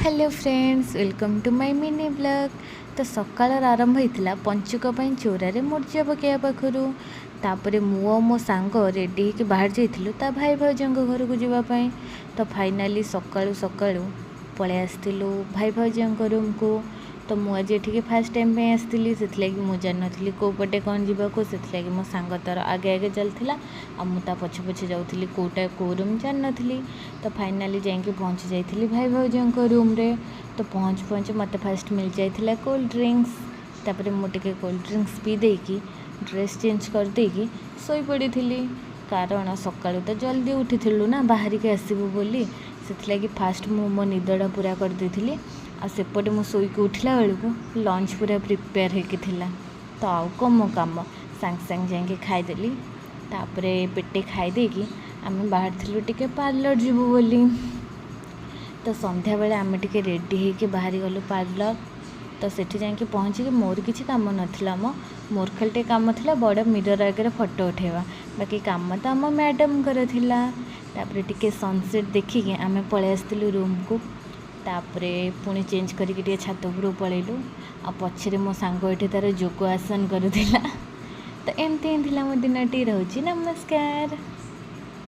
Hello friends welcome to my mini blog. तो सकाल आरंभ होता पंचुक चौरारे मूर्जा पकड़ा पाखु तापर मु मो सांग रेडी होकर बाहर जाइलु ता भाई भाउज घर को जावाई। तो फाइनाली सकाळु सकाळु पलि आसलु भाई भाउज रूम को। तो मुझे ये फास्ट टाइम पे आसती से मुझे जानी कौपटे कौन जीवाको से मो सांग तार आगे आगे चलता आ मुझे पछे पछे जाऊँगी कौटा कौ रूम जान नी। तो फाइनाली जाकि पहुँची जाइली भाई भाउज रूम रे। तो पहुँच पहुँच मत फास्ट मिल जाता कोल्ड ड्रिंक्स। तापर मुझे कोल्ड ड्रिंक्स पी देकी ड्रेस चेंज कर देकी सोई पड़ी कारण सकाळु तो जल्दी उठी ना बाहर के आसबू बोली से फास्ट मो निदटा पूरा कर देती आ सेपटे मो शोक उठला बेलू लंच पूरा प्रिपेयर होता। तो आउ कम मो कम सांग सांग जाकि खाईदेली तापर पेटे खाईदे कि आम बाहर थिलु टिके पार्लर जीवु बोली। तो संध्या बेले आम टिके रेडी होके बाहरी गलु पार्लर। तो सेठी जाकि पहुँचिक मोर किसी काम नाला मोर खाली काम था बड़ मिरर आगे फोटो उठेवा बाकी काम तो आम मैडम कर तापर टिके सनसेट देखिकी आम पलि आसलु रूम को। तापर पुणी चेंज करके छात उपर पलैलु आ पछरे मो सांग ये तार जोग आसन करुला। तो एमती मो दिन टी रोची। नमस्कार।